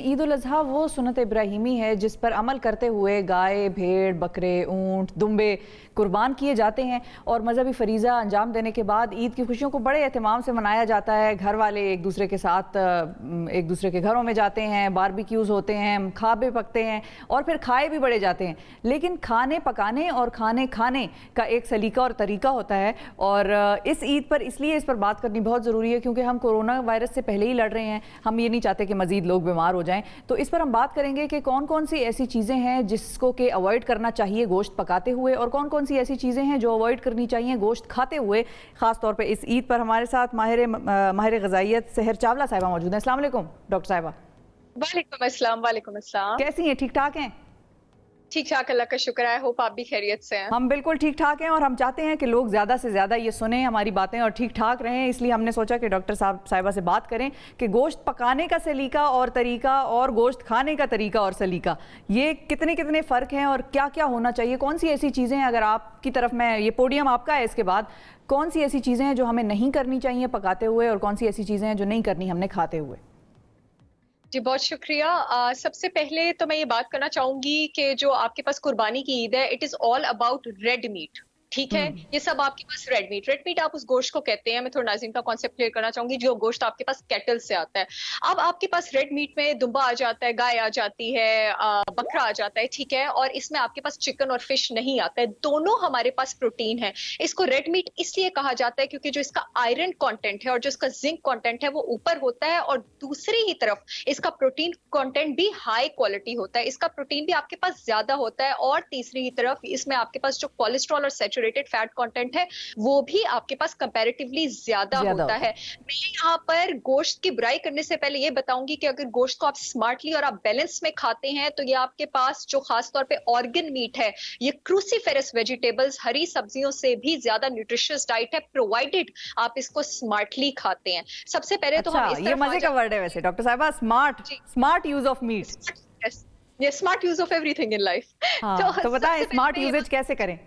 ईद उल अज़हा वो सुन्नत इब्राहिमी है जिस पर अमल करते हुए गाय, भेड़, बकरे, ऊँट, दुम्बे कुर्बान किए जाते हैं और मजहबी फरीज़ा अंजाम देने के बाद ईद की खुशियों को बड़े एहतमाम से मनाया जाता है। घर वाले एक दूसरे के साथ एक दूसरे के घरों में जाते हैं, बारबेक्यूज़ होते हैं, खाबे पकते हैं और फिर खाए भी बड़े जाते हैं। लेकिन खाने पकाने और खाने खाने का एक सलीका और तरीका होता है और इस ईद पर इसलिए इस पर बात करनी बहुत ज़रूरी है क्योंकि हम कोरोना वायरस से पहले ही लड़ रहे हैं। हम ये नहीं चाहते कि मज़ीद लोग बीमार हो जाएं। तो इस पर हम बात करेंगे कि कौन कौन सी ऐसी चीज़ें हैं जिसको कि अवॉइड करना चाहिए गोश्त पकाते हुए और कौन कौन सी ऐसी चीज़ें हैं जो अवॉइड करनी चाहिए गोश्त खाते हुए। ख़ास तौर पे इस ईद पर हमारे साथ माहिर ग़िज़ाइयत सहर चावला साहिबा मौजूद हैं। अस्सलाम वालेकुम डॉक्टर साहिबा। वालेकुम अस्सलाम। वालेकुम अस्सलाम। कैसी हैं? ठीक ठाक हैं? ठीक ठाक, अल्लाह का शुक्र है। होप आप भी खैरियत से हैं। हम बिल्कुल ठीक ठाक हैं और हम चाहते हैं कि लोग ज़्यादा से ज़्यादा ये सुने हमारी बातें और ठीक ठाक रहें। इसलिए हमने सोचा कि डॉक्टर साहिबा से बात करें कि गोश्त पकाने का सलीका और तरीका और गोश्त खाने का तरीका और सलीका, ये कितने कितने फ़र्क हैं और क्या क्या होना चाहिए। कौन सी ऐसी चीज़ें हैं, अगर आपकी तरफ मैं, ये पोडियम आपका है, इसके बाद कौन सी ऐसी चीज़ें हैं जो हमें नहीं करनी चाहिए पकाते हुए और कौन सी ऐसी चीज़ें हैं जो नहीं करनी हमने खाते हुए। जी बहुत शुक्रिया। सबसे पहले तो मैं ये बात करना चाहूंगी कि जो आपके पास कुर्बानी की ईद है, it is all about red meat. ठीक है, ये सब आपके पास रेड मीट आप उस गोश्त को कहते हैं। मैं थोड़ा नाज़रीन का कॉन्सेप्ट क्लियर करना चाहूंगी। जो गोश्त आपके पास कैटल से आता है, अब आपके पास रेड मीट में दुम्बा आ जाता है, गाय आ जाती है, बकरा आ जाता है, ठीक है, और इसमें आपके पास चिकन और फिश नहीं आता है। दोनों हमारे पास प्रोटीन है। इसको रेड मीट इसलिए कहा जाता है क्योंकि जो इसका आयरन कॉन्टेंट है और जो इसका जिंक कॉन्टेंट है वो ऊपर होता है और दूसरी ही तरफ इसका प्रोटीन कॉन्टेंट भी हाई क्वालिटी होता है। इसका प्रोटीन भी आपके पास ज्यादा होता है और तीसरी ही तरफ इसमें आपके पास जो कोलेस्ट्रॉल और सैचुरेटेड फैट कंटेंट है वो भी आपके पास कंपैरेटिवली ज्यादा होता है। मैं यहाँ पर गोश्त की बुराई करने से पहले ये बताऊंगी कि अगर गोश्त को आप स्मार्टली और आप बैलेंस में खाते हैं तो ये आपके पास जो खास तौर पे ऑर्गन मीट है, ये क्रूसीफेरस वेजिटेबल्स, हरी सब्जियों से भी ज्यादा न्यूट्रिशियस डाइट है, प्रोवाइडेड आप इसको स्मार्टली खाते हैं। सबसे पहले तो हम इस ये मजे का वर्ड है वैसे डॉक्टर साहिबा, स्मार्ट यूज ऑफ मीट। ये smart use of everything in life. तो बताएं स्मार्ट यूजेज कैसे करें।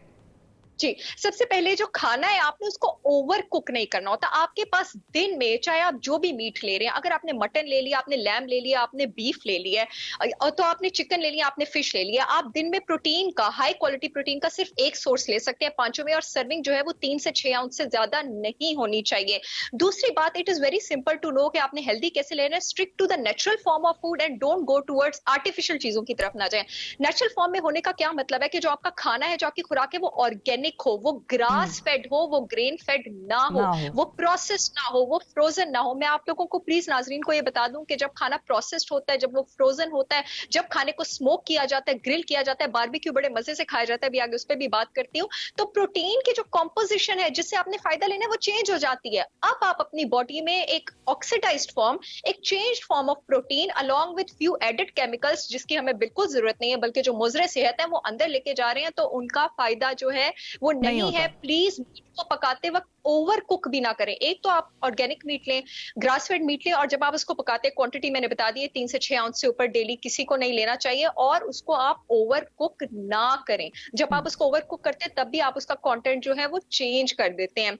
जी, सबसे पहले जो खाना है आपने उसको ओवर कुक नहीं करना होता। आपके पास दिन में चाहे आप जो भी मीट ले रहे हैं, अगर आपने मटन ले लिया, आपने लैम ले लिया, आपने बीफ ले लिया है, तो आपने चिकन ले लिया, आपने फिश ले लिया, आप दिन में प्रोटीन का, हाई क्वालिटी प्रोटीन का सिर्फ एक सोर्स ले सकते हैं पांचों में, और सर्विंग जो है वो 3 से 6 आउंस से ज्यादा नहीं होनी चाहिए। दूसरी बात, it is very simple to know कि आपने हेल्दी कैसे लेना है। Stick to the natural form of food and don't go towards artificial चीजों की तरफ ना जाए। नेचुरल फॉर्म में होने का क्या मतलब है कि जो आपका खाना है, जो आपकी खुराक है, वो ऑर्गेनिक हो, वो ग्रास फेड हो, वो ग्रेन फेड ना हो, वो प्रोसेस्ड ना हो, वो फ्रोजन ना हो। मैं आप लोगों को प्लीज नाजरीन को ये बता दूं कि जब खाना प्रोसेस्ड होता है, जब वो फ्रोजन होता है, जब खाने को स्मोक किया जाता है, ग्रिल किया जाता है, बारबेक्यू बड़े मजे से खाया जाता है, भी आगे उस पर भी बात करती हूँ, तो प्रोटीन की जो कॉम्पोजिशन है जिससे आपने फायदा लेना है वो चेंज हो जाती है। अब आप अपनी बॉडी में एक ऑक्सीडाइज्ड फॉर्म, एक changed form of protein along with few added chemicals जिसकी हमें बिल्कुल जरूरत नहीं है, बल्कि जो मुजरे सेहत है वो अंदर लेके जा रहे हैं, तो उनका फायदा जो है वो नहीं है। प्लीज मीट को पकाते वक्त ओवर कुक भी ना करें। एक तो आप ऑर्गेनिक मीट लें, ग्रास फेड मीट लें, और जब आप उसको पकाते हैं, क्वांटिटी मैंने बता दी है 3 से 6 आउंस से ऊपर डेली किसी को नहीं लेना चाहिए, और उसको आप ओवर कुक ना करें। जब आप उसको ओवर कुक करते हैं तब भी आप उसका कंटेंट जो है वो चेंज कर देते हैं।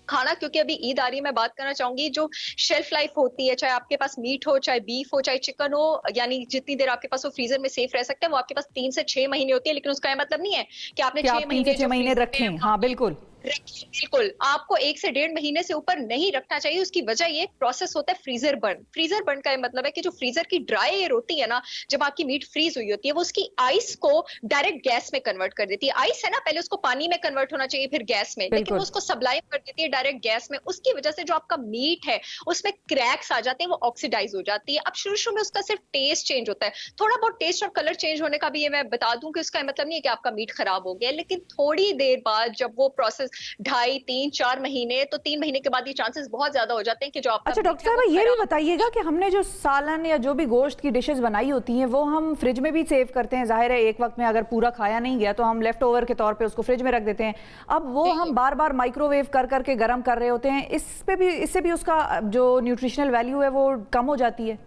खाना, क्योंकि अभी ईद आ रही है, मैं बात करना चाहूंगी जो शेल्फ लाइफ होती है, चाहे आपके पास मीट हो, चाहे बीफ हो, चाहे चिकन हो, यानी जितनी देर आपके पास वो फ्रीजर में सेफ रह सकते हैं, वो आपके पास 3 से 6 महीने होती है। लेकिन उसका यह मतलब नहीं है कि आपने 6 महीने रखें। हाँ बिल्कुल, बिल्कुल आपको 1 से 1.5 महीने से ऊपर नहीं रखना चाहिए। उसकी वजह ये प्रोसेस होता है फ्रीजर बर्न। फ्रीजर बर्न का मतलब है कि जो फ्रीजर की ड्राई एयर होती है ना, जब आपकी मीट फ्रीज हुई होती है, वो उसकी आइस को डायरेक्ट गैस में कन्वर्ट कर देती है। आइस है ना, पहले उसको पानी में कन्वर्ट होना चाहिए, फिर गैस में, लेकिन वो उसको सब्लाइम कर देती है डायरेक्ट गैस में। उसकी वजह से जो आपका मीट है उसमें क्रैक्स आ जाते हैं, वो ऑक्सीडाइज हो जाती है। अब शुरू में उसका सिर्फ टेस्ट चेंज होता है, थोड़ा बहुत टेस्ट और कलर चेंज होने का भी ये मैं बता दूं कि उसका मतलब नहीं है कि आपका मीट खराब हो गया, लेकिन थोड़ी देर बाद जब वो प्रोसेस 2.5, 3, 4 महीने, तो 3 महीने के बाद ये चांसेस बहुत ज्यादा हो जाते हैं कि जो आपका। अच्छा डॉक्टर साहब, ये भी बताइएगा कि हमने जो सालन या जो भी गोश्त की डिशेस बनाई होती हैं वो हम फ्रिज में भी सेव करते हैं। जाहिर है एक वक्त में अगर पूरा खाया नहीं गया तो हम लेफ्ट ओवर के तौर पे उसको फ्रिज में रख देते हैं। अब वो हम बार बार माइक्रोवेव कर करके गर्म कर रहे होते हैं, इससे भी उसका जो न्यूट्रिशनल वैल्यू है वो कम हो जाती है।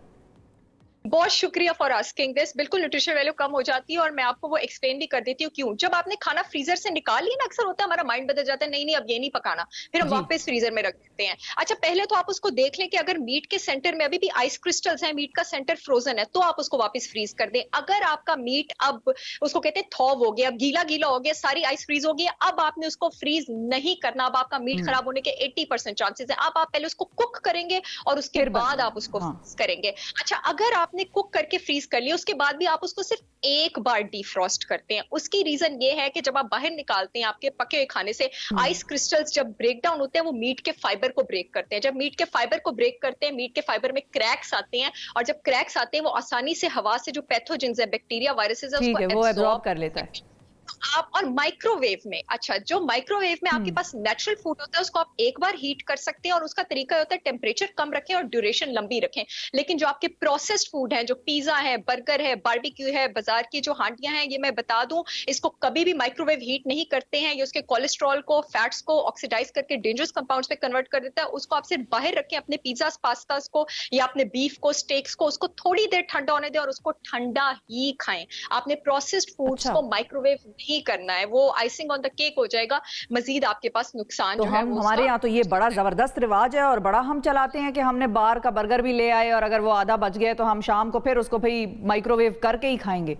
बहुत शुक्रिया फॉर आस्किंग दिस। बिल्कुल न्यूट्रिशन वैल्यू कम हो जाती है और मैं आपको वो एक्सप्लेन भी कर देती हूँ क्यों। जब आपने खाना फ्रीजर से निकाल लिया ना, अक्सर होता है हमारा माइंड बदल जाता है, नहीं नहीं अब ये नहीं पकाना, फिर हम जी। वापस फ्रीजर में रख देते हैं। अच्छा, पहले तो आप उसको देख लें कि अगर मीट के सेंटर में अभी भी आइस क्रिस्टल्स हैं, मीट का सेंटर फ्रोजन है, तो आप उसको वापस फ्रीज कर दें। अगर आपका मीट अब उसको कहते हैं थॉव हो गया, अब गीला गीला हो गया, सारी आइस फ्रीज हो गई, अब आपने उसको फ्रीज नहीं करना। अब आपका मीट हम्म। खराब होने के 80% चांसेस है। अब आप पहले उसको कुक करेंगे और उसके फिर बाद आप बनाएंगे, उसको हाँ। फ्रीज करेंगे। अच्छा, अगर आपने कुक करके फ्रीज कर लिया, उसके बाद भी आप उसको सिर्फ एक बार डीफ्रॉस्ट करते हैं, उसकी रीजन ये है कि जब आप बाहर निकालते हैं आपके पके हुए खाने से, आइस क्रिस्टल्स जब ब्रेक डाउन होते हैं वो मीट के फाइबर को ब्रेक करते हैं। जब मीट के फाइबर को ब्रेक करते हैं, मीट के फाइबर में क्रैक्स आते हैं, और जब क्रैक्स आते हैं वो आसानी से हवा से जो पैथोजेंस है, बैक्टीरिया वायरसेस है, ठीक उसको है, वो एब्जॉर्ब एब्जॉर्ब कर लेता है। आप। और माइक्रोवेव में, अच्छा जो माइक्रोवेव में आपके पास नेचुरल फूड होता है उसको आप एक बार हीट कर सकते हैं, और उसका तरीका होता है टेम्परेचर कम रखें और ड्यूरेशन लंबी रखें। लेकिन जो आपके प्रोसेस्ड फूड है, जो पिज्जा है, बर्गर है, बारबेक्यू है, बाजार की जो हांडियां हैं, ये मैं बता दूं, इसको कभी भी माइक्रोवेव हीट नहीं करते हैं। ये उसके कोलेस्ट्रॉल को, फैट्स को ऑक्सीडाइज करके डेंजरस कंपाउंड्स पे कन्वर्ट कर देता है। उसको आप सिर्फ बाहर रखें, अपने पिज्जा पास्ता को या अपने बीफ को, स्टेक्स को, उसको थोड़ी देर ठंडा होने दें और उसको ठंडा ही खाएं। आपने प्रोसेस्ड फूड्स अच्छा, को माइक्रोवेव नहीं करना है, वो आइसिंग ऑन द केक हो जाएगा। मजीद आपके पास नुकसान तो जो है हम वो हमारे उसका। यहाँ तो ये बड़ा जबरदस्त रिवाज है और बड़ा हम चलाते हैं कि हमने बाहर का बर्गर भी ले आए और अगर वो आधा बच गया तो हम शाम को फिर उसको भाई माइक्रोवेव करके ही खाएंगे।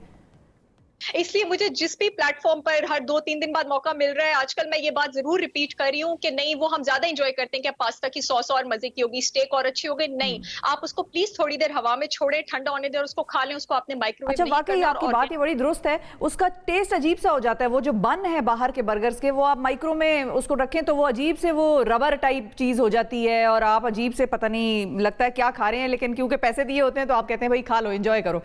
इसलिए मुझे जिस भी प्लेटफॉर्म पर हर 2-3 दिन बाद मौका मिल रहा है, आजकल मैं ये बात जरूर रिपीट कर रही हूँ कि नहीं, वो हम ज्यादा एंजॉय करते हैं कि पास्ता की सॉस और मजे की होगी, स्टेक और अच्छी हो गई, नहीं, आप उसको प्लीज थोड़ी देर हवा में छोड़े, ठंडा होने दें और उसको खा लें। उसको आपने माइक्रोवेव अच्छा, नहीं वाकई करना। आपकी बात ये बड़ी दुरुस्त है। उसका टेस्ट अजीब सा हो जाता है। वो जो बन है बाहर के बर्गर्स के, वो आप माइक्रो में उसको रखें तो वो अजीब से वो रबर टाइप चीज हो जाती है और आप अजीब से पता नहीं लगता है क्या खा रहे हैं, लेकिन क्योंकि पैसे दिए होते हैं तो आप कहते हैं भाई खा लो, एंजॉय करो।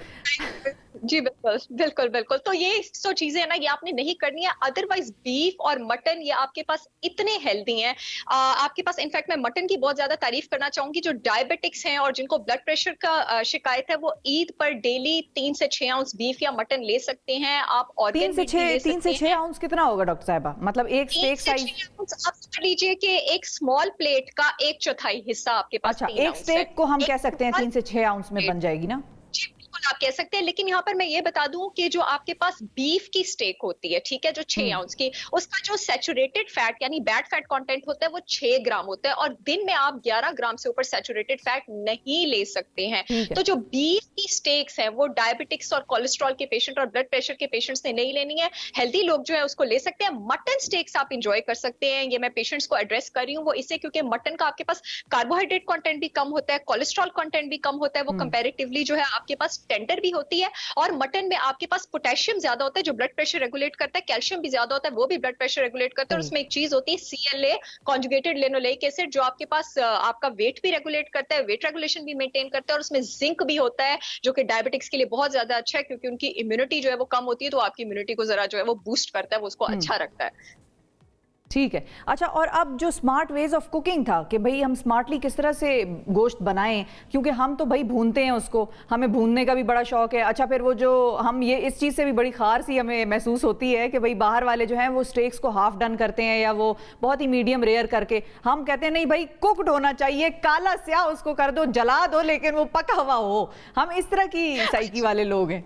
जी बिल्कुल बिल्कुल बिल्कुल। तो ये जो चीजें है ना, ये आपने नहीं करनी है। अदरवाइज बीफ और मटन ये आपके पास इतने हेल्दी हैं। आपके पास इनफैक्ट मैं मटन की बहुत ज्यादा तारीफ करना चाहूंगी। जो डायबिटिक्स हैं और जिनको ब्लड प्रेशर का शिकायत है, वो ईद पर डेली 3 से 6 आउंस बीफ या मटन ले सकते हैं। आप ऑर्गन मीट भी ले तीन से सकते छह हैं। आउंस कितना होगा डॉक्टर साहबा? मतलब एक 3 स्टेक से साइज? 6 आउंस आप समझ लीजिए कि एक स्मॉल प्लेट का 1/4 हिस्सा आपके पास अच्छा, 3 एक आउंस है। स्टेक को हम एक कह सकते हैं 3 से 6 आउंस में बन जाएगी ना? जी बिल्कुल आप कह सकते हैं। लेकिन यहाँ पर मैं ये बता दूं कि जो आपके पास बीफ की स्टेक होती है, ठीक है, जो 6 आउंस की, उसका जो सैचुरेटेड फैट यानी बैड फैट कंटेंट होता है वो 6 ग्राम होता है, और दिन में आप 11 ग्राम से ऊपर सैचुरेटेड फैट नहीं ले सकते हैं। ठीक है। तो जो बीफ की स्टेक्स हैं वो डायबिटिक्स और कोलेस्ट्रॉल के पेशेंट और ब्लड प्रेशर के पेशेंट्स ने नहीं लेनी है। हेल्दी लोग जो है उसको ले सकते हैं। मटन स्टेक्स आप इंजॉय कर सकते हैं। ये मैं पेशेंट्स को एड्रेस कर रही हूँ वो इससे क्योंकि मटन का आपके पास कार्बोहाइड्रेट कंटेंट भी कम होता है, कोलेस्ट्रॉल कंटेंट भी कम होता है, वो कंपैरेटिवली जो है आपके पास टेंडर भी होती है। और मटन में आपके पास पोटेशियम ज्यादा होता है जो ब्लड प्रेशर रेगुलेट करता है, कैल्शियम भी ज्यादा होता है, वो भी ब्लड प्रेशर रेगुलेट करता है। और सही। उसमें एक चीज होती है CLA, कॉन्जुगेटेड लेनोलेइक एसिड, जो आपके पास आपका वेट भी रेगुलेट करता है, वेट रेगुलेशन भी मेंटेन करता है। और उसमें जिंक भी होता है जो कि डायबिटिक्स के लिए बहुत ज्यादा अच्छा है, क्योंकि उनकी इम्यूनिटी जो है वो कम होती है, तो आपकी इम्यूनिटी को जरा जो है वो बूस्ट करता है, वो उसको अच्छा रखता है। ठीक है। अच्छा, और अब जो स्मार्ट वेज ऑफ कुकिंग था कि भाई हम स्मार्टली किस तरह से गोश्त बनाएं, क्योंकि हम तो भाई भूनते हैं उसको, हमें भूनने का भी बड़ा शौक है। अच्छा, फिर वो जो हम ये इस चीज़ से भी बड़ी खार सी हमें महसूस होती है कि भाई बाहर वाले जो हैं वो स्टेक्स को हाफ डन करते हैं या वो बहुत ही मीडियम रेयर करके, हम कहते हैं नहीं भाई कुक्ड होना चाहिए, काला स्याह उसको कर दो, जला दो, लेकिन वो पका हुआ हो। हम इस तरह की साइकी वाले लोग हैं।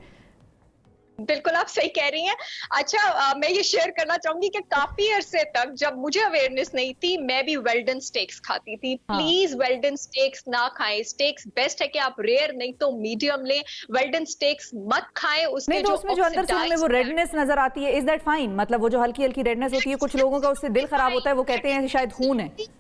बिल्कुल आप सही कह रही हैं। अच्छा, मैं ये शेयर करना चाहूंगी कि काफी अरसे तक जब मुझे अवेयरनेस नहीं थी, मैं भी वेल्डन स्टेक्स खाती थी। हाँ। प्लीज वेल्डन स्टेक्स ना खाएं। स्टेक्स बेस्ट है कि आप रेयर नहीं तो मीडियम लें। वेल्डन स्टेक्स मत खाएं। उसके नहीं तो उसमें जो अंदर से हमें वो रेडनेस नजर आती है, इज दैट फाइन? मतलब वो जो हल्की हल्की रेडनेस होती है, कुछ लोगों का उससे दिल खराब होता है, वो कहते हैं शायद खून है।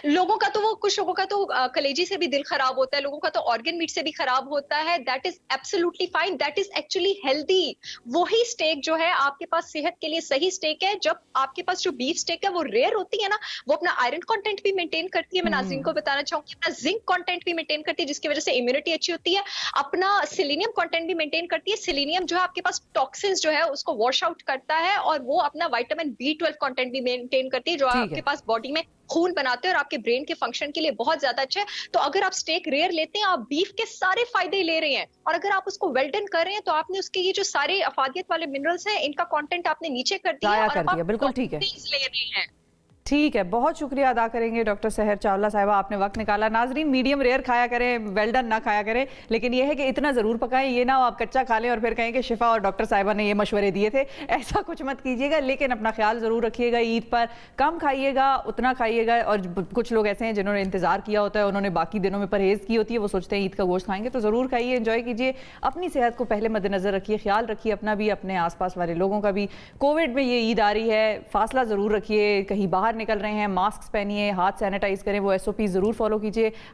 लोगों का तो वो, कुछ लोगों का तो कलेजी से भी दिल खराब होता है, लोगों का तो ऑर्गन मीट से भी खराब होता है। That is absolutely fine, that is actually healthy. वही स्टेक जो है आपके पास सेहत के लिए सही स्टेक है। जब आपके पास जो बीफ स्टेक है वो रेयर होती है ना, वो अपना आयरन कंटेंट भी मेंटेन करती है। मैं नाज़रीन को बताना चाहूंगी, अपना जिंक कंटेंट भी मेंटेन करती है, जिसकी वजह से इम्यूनिटी अच्छी होती है। अपना सेलेनियम कंटेंट भी मेंटेन करती है। सेलेनियम जो है आपके पास टॉक्सिन्स जो है उसको वॉश आउट करता है, और वो अपना विटामिन B12 कंटेंट भी मेंटेन करती है, जो आपके पास बॉडी में खून बनाते हैं और आपके ब्रेन के फंक्शन के लिए बहुत ज्यादा अच्छा है। तो अगर आप स्टेक रेयर लेते हैं, आप बीफ के सारे फायदे ले रहे हैं, और अगर आप उसको वेल डन कर रहे हैं तो आपने उसके ये जो सारे अफादियत वाले मिनरल्स हैं, इनका कंटेंट आपने नीचे कर दिया जाया और कर अब दिया। आप बिल्कुल ठीक है। ले रहे हैं। ठीक है, बहुत शुक्रिया अदा करेंगे डॉक्टर सहर चावला साहिबा, आपने वक्त निकाला। नाजरीन, मीडियम रेयर खाया करें, वेल डन ना खाया करें, लेकिन यह है कि इतना ज़रूर पकाएं, ये ना हो आप कच्चा खा लें और फिर कहें कि शिफा और डॉक्टर साहिबा ने ये मशवरे दिए थे। ऐसा कुछ मत कीजिएगा, लेकिन अपना ख्याल ज़रूर रखिएगा। ईद पर कम खाइएगा, उतना खाइएगा। और कुछ लोग ऐसे हैं जिन्होंने इंतज़ार किया होता है, उन्होंने बाकी दिनों में परहेज़ की होती है, वो सोचते हैं ईद का गोश्त खाएंगे, तो ज़रूर खाइए, एंजॉय कीजिए। अपनी सेहत को पहले मद्देनज़र रखिए, ख्याल रखिए अपना भी, अपने आसपास वाले लोगों का भी। कोविड में ये ईद आ रही है, फासला ज़रूर रखिए, कहीं बाहर निकल रहे हैं मास्क पहनिए, हाथ सैनिटाइज करें, वो SOP ज़रूर फॉलो कीजिए।